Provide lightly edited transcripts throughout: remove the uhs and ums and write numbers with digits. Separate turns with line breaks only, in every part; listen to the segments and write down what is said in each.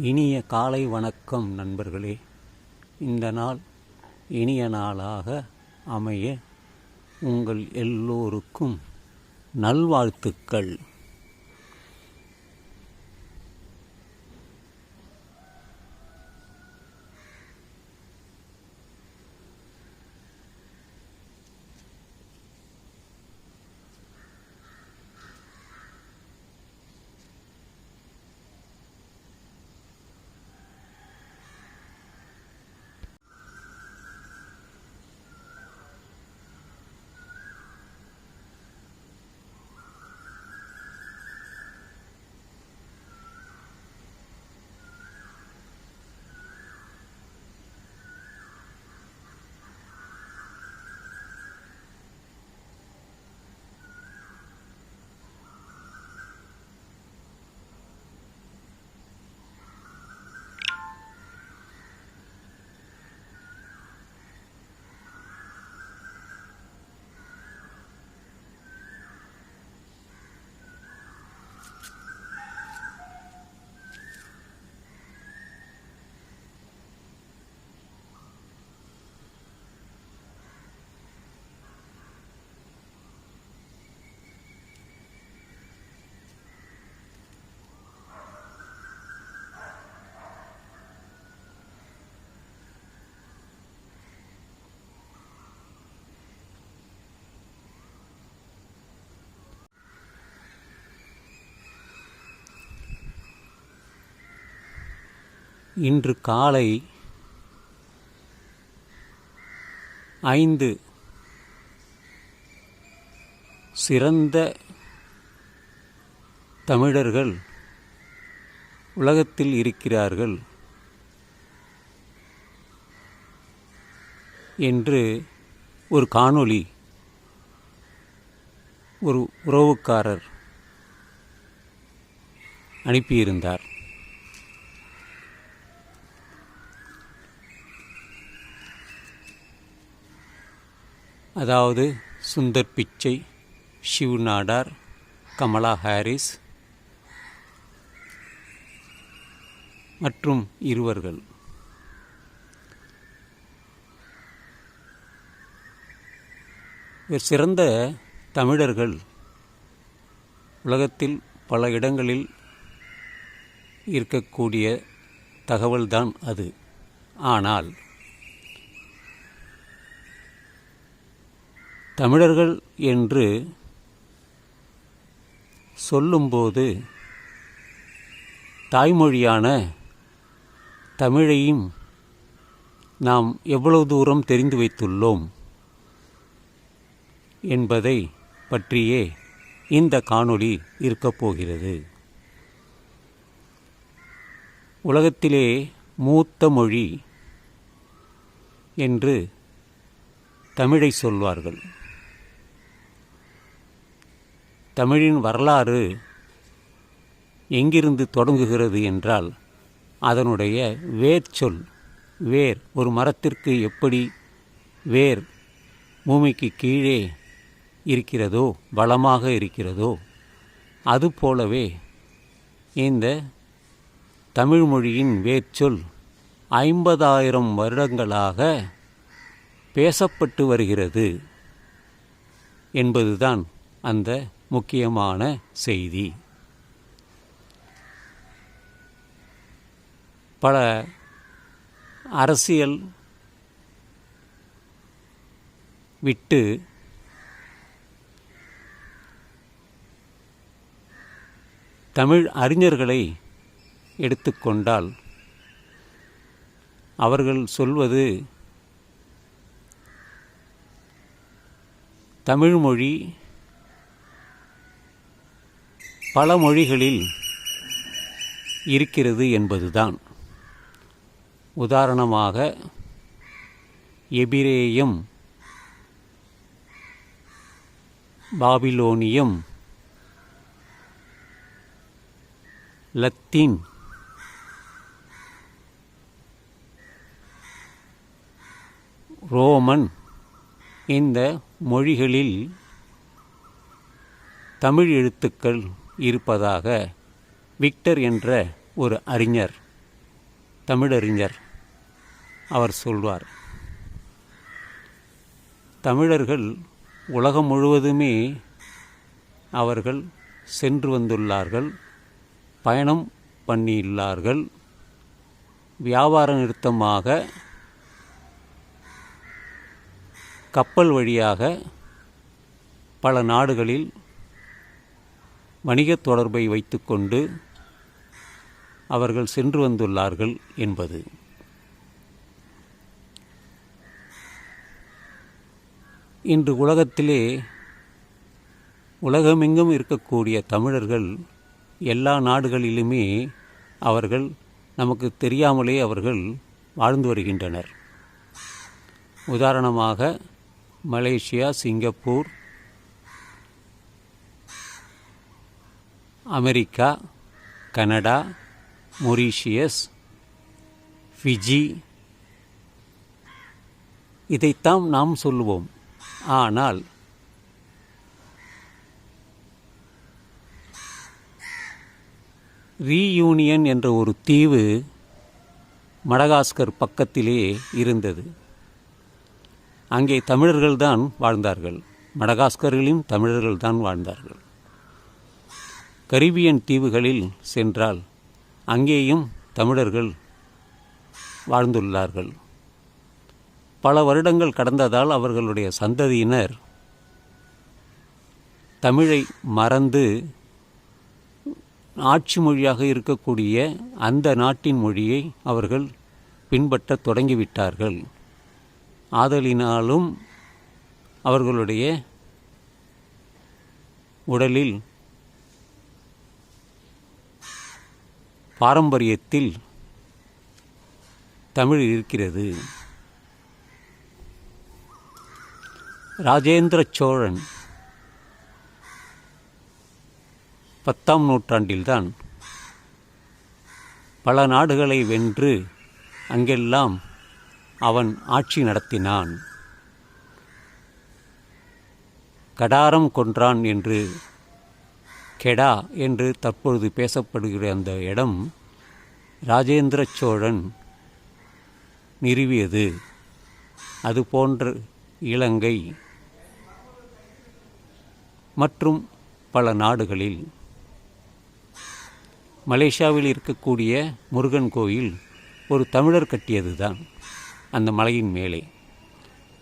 இனிய காலை வணக்கம் நண்பர்களே. இந்த நாள் இனிய நாளாக அமைய உங்கள் எல்லோருக்கும் நல்வாழ்த்துக்கள். இன்று காலை 5 சிறந்த தமிழர்கள் உலகத்தில் இருக்கிறார்கள் என்று ஒரு காணொளி ஒரு உறவுக்காரர் அனுப்பியிருந்தார். அதாவது சுந்தர் பிச்சை, ஷிவ் நாடார், கமலா ஹாரிஸ் மற்றும் இருவர்கள். சிறந்த தமிழர்கள் உலகத்தில் பல இடங்களில் இருக்கக்கூடிய தகவல்தான் அது. ஆனால் தமிழர்கள் என்று சொல்லும்போது தாய்மொழியான தமிழையும் நாம் எவ்வளவு தூரம் தெரிந்து வைத்துள்ளோம் என்பதை பற்றியே இந்த காணொளி இருக்கப் போகிறது. உலகத்திலே மூத்த மொழி என்று தமிழை சொல்வார்கள். தமிழின் வரலாறு எங்கிருந்து தொடங்குகிறது என்றால், அதனுடைய வேர்ச்சொல், வேர், ஒரு மரத்திற்கு எப்படி வேர் பூமிக்கு கீழே இருக்கிறதோ, பலமாக இருக்கிறதோ, அதுபோலவே இந்த தமிழ் மொழியின் வேர்ச்சொல் 50,000 வருடங்களாக பேசப்பட்டு வருகிறது என்பதுதான் அந்த முக்கியமான செய்தி. பல அரசியல் விட்டு தமிழ் அறிஞர்களை எடுத்துக்கொண்டால் அவர்கள் சொல்வது தமிழ்மொழி பல மொழிகளில் இருக்கிறது என்பதுதான். உதாரணமாக எபிரேயம், பாபிலோனியம், லத்தீன், ரோமன், இந்த மொழிகளில் தமிழ் எழுத்துக்கள் இருப்பதாக விக்டர் என்ற ஒரு அறிஞர் தமிழறிஞர் அவர் சொல்வார், தமிழர்கள் உலகம் முழுவதுமே அவர்கள் சென்று வந்துள்ளார்கள், பயணம் பண்ணியுள்ளார்கள். வியாபார நிறுத்தமாக கப்பல் வழியாக பல நாடுகளில் வணிகத் தொடர்பை வைத்துக்கொண்டு அவர்கள் சென்று வந்துள்ளார்கள் என்பது. இன்று உலகத்திலே உலகமெங்கும் இருக்கக்கூடிய தமிழர்கள் எல்லா நாடுகளிலுமே அவர்கள் நமக்கு தெரியாமலே அவர்கள் வாழ்ந்து வருகின்றனர். உதாரணமாக Malaysia, Singapore, America, Canada, Mauritius, Fiji, இதைத்தான் நாம் சொல்லுவோம். ஆனால் ரீயூனியன் என்ற ஒரு தீவு மடகாஸ்கர் பக்கத்திலே இருந்தது. அங்கே தமிழர்கள்தான் வாழ்ந்தார்கள். மடகாஸ்கரிலும் தமிழர்கள்தான் வாழ்ந்தார்கள். கரிபியன் தீவுகளில் சென்றால் அங்கேயும் தமிழர்கள் வாழ்ந்துள்ளார்கள். பல வருடங்கள் கடந்ததால் அவர்களுடைய சந்ததியினர் தமிழை மறந்து ஆட்சி மொழியாக இருக்கக்கூடிய அந்த நாட்டின் மொழியை அவர்கள் பின்பற்றத் தொடங்கிவிட்டார்கள். ஆதலினாலும் அவர்களுடைய உடலில் பாரம்பரியத்தில் தமிழ் இருக்கிறது. ராஜேந்திர சோழன் 10ஆம் நூற்றாண்டில்தான் பல நாடுகளை வென்று அங்கெல்லாம் அவன் ஆட்சி நடத்தினான். கடாரம் கொன்றான் என்று, கெடா என்று தற்பொழுது பேசப்படுகிற அந்த இடம் ராஜேந்திர சோழன் நிறுவியது. அதுபோன்ற இலங்கை மற்றும் பல நாடுகளில், மலேசியாவில் இருக்கக்கூடிய முருகன் கோயில் ஒரு தமிழர் கட்டியது தான், அந்த மலையின் மேலே.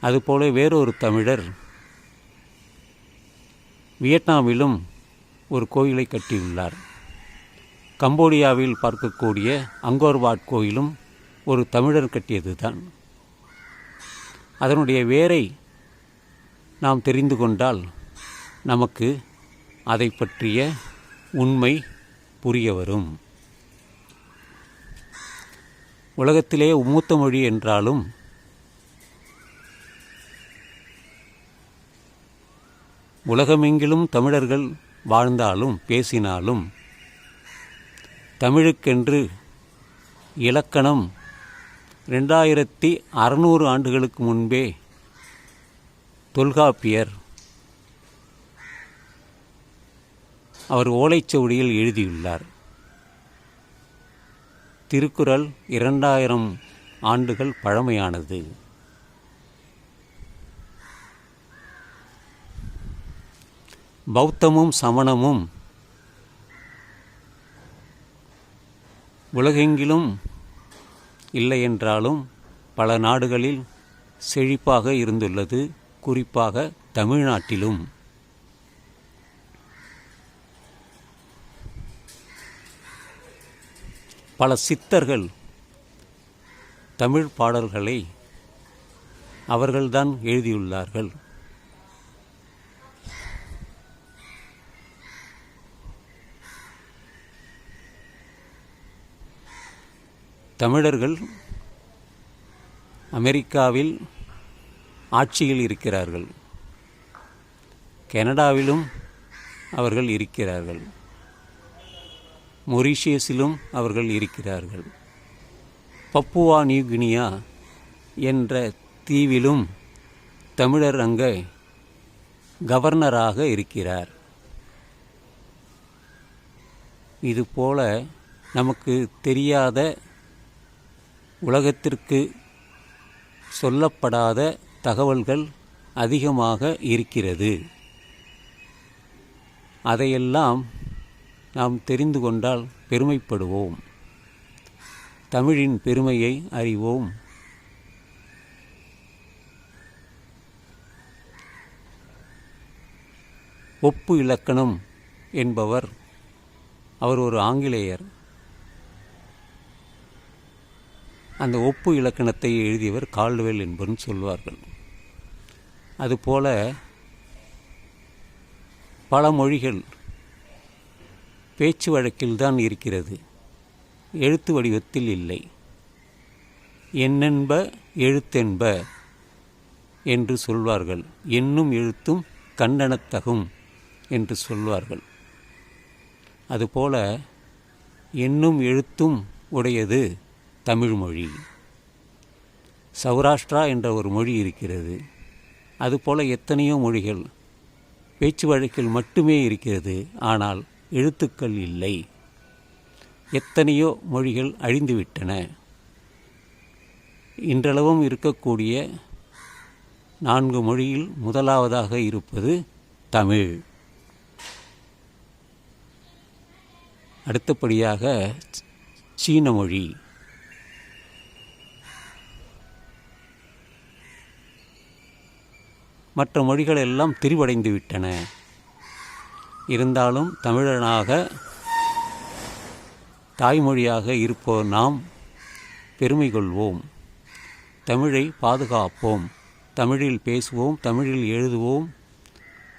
அதுபோல வேறொரு தமிழர் வியட்நாமிலும் ஒரு கோயிலை கட்டியுள்ளார். கம்போடியாவில் பார்க்கக்கூடிய அங்கோர்வாட் கோயிலும் ஒரு தமிழர் கட்டியது தான். அதனுடைய வேரை நாம் தெரிந்து கொண்டால் நமக்கு அதை பற்றிய உண்மை புரிய வரும். உலகத்திலே மூத்த மொழி என்றாலும் உலகமெங்கிலும் தமிழர்கள் வாழ்ந்தாலும் பேசினாலும் தமிழுக்கென்று இலக்கணம் 2600 ஆண்டுகளுக்கு முன்பே தொல்காப்பியர் அவர் ஓலைச்சுவடியில் எழுதியுள்ளார். திருக்குறள் 2000 ஆண்டுகள் பழமையானது. பௌத்தமும் சமணமும் உலகெங்கிலும் இல்லை என்றாலும் பல நாடுகளில் செழிப்பாக இருந்துள்ளது, குறிப்பாக தமிழ்நாட்டிலும். பல சித்தர்கள் தமிழ் பாடல்களை அவர்கள்தான் எழுதியுள்ளார்கள். தமிழர்கள் அமெரிக்காவில் ஆட்சியில் இருக்கிறார்கள். கனடாவிலும் அவர்கள் இருக்கிறார்கள். மொரீஷியஸிலும் அவர்கள் இருக்கிறார்கள். பப்புவா நியூகினியா என்ற தீவிலும் தமிழர் அங்கே கவர்னராக இருக்கிறார். இதுபோல நமக்கு தெரியாத உலகத்திற்கு சொல்லப்படாத தகவல்கள் அதிகமாக இருக்கிறது. அதையெல்லாம் நாம் தெரிந்து கொண்டால் பெருமைப்படுவோம். தமிழின் பெருமையை அறிவோம். ஒப்பு இலக்கணம் என்பவர் அவர் ஒரு ஆங்கிலேயர். அந்த ஒப்பு இலக்கணத்தை எழுதியவர் கால்டுவெல் என்பவர்னு சொல்வார்கள். அதுபோல பல மொழிகள் பேச்சு வழக்கில்தான் இருக்கிறது, எழுத்து வடிவத்தில் இல்லை. எண்ணென்ப எழுத்தென்ப என்று சொல்வார்கள். எண்ணும் எழுத்தும் கண்டனத்தகும் என்று சொல்வார்கள். அதுபோல எண்ணும் எழுத்தும் உடையது தமிழ்மொழி. சௌராஷ்டிரா என்ற ஒரு மொழி இருக்கிறது. அதுபோல எத்தனையோ மொழிகள் பேச்சு வழக்கில் மட்டுமே இருக்கிறது, ஆனால் எழுத்துக்கள் இல்லை. எத்தனையோ மொழிகள் அழிந்துவிட்டன. இன்றளவும் இருக்கக்கூடிய 4 மொழியில் முதலாவதாக இருப்பது தமிழ். அடுத்தபடியாக சீன மொழி, மற்ற மொழிகள் எல்லாம் திரிவடைந்து விட்டன. இருந்தாலும் தமிழனாக தாய்மொழியாக இருப்போர் நாம் பெருமை கொள்வோம். தமிழை பாதுகாப்போம். தமிழில் பேசுவோம், தமிழில் எழுதுவோம்,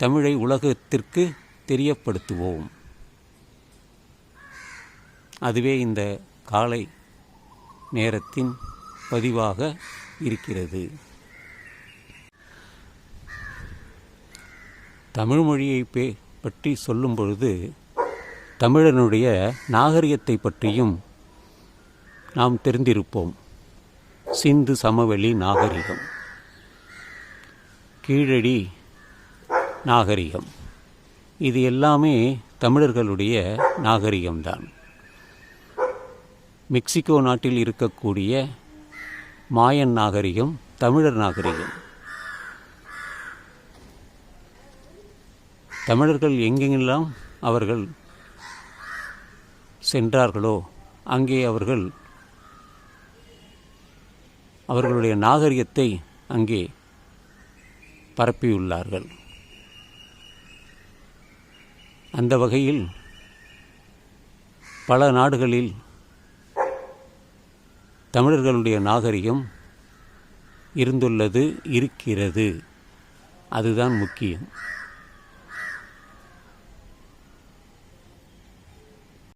தமிழை உலகத்திற்கு தெரியப்படுத்துவோம். அதுவே இந்த காலை நேரத்தின் பதிவாக இருக்கிறது. தமிழ் மொழியை பற்றி சொல்லும் பொழுது தமிழனுடைய நாகரிகத்தை பற்றியும் நாம் தெரிந்திருப்போம். சிந்து சமவெளி நாகரிகம், கீழடி நாகரிகம், இது எல்லாமே தமிழர்களுடைய நாகரிகம்தான். மெக்சிகோ நாட்டில் இருக்கக்கூடிய மாயன் நாகரிகம் தமிழர் நாகரிகம். தமிழர்கள் எங்கெங்கெல்லாம் அவர்கள் சென்றார்களோ அங்கே அவர்களுடைய நாகரிகத்தை அங்கே பரப்பியுள்ளார்கள். அந்த வகையில் பல நாடுகளில் தமிழர்களுடைய நாகரிகம் இருந்துள்ளது, இருக்கிறது. அதுதான் முக்கியம்.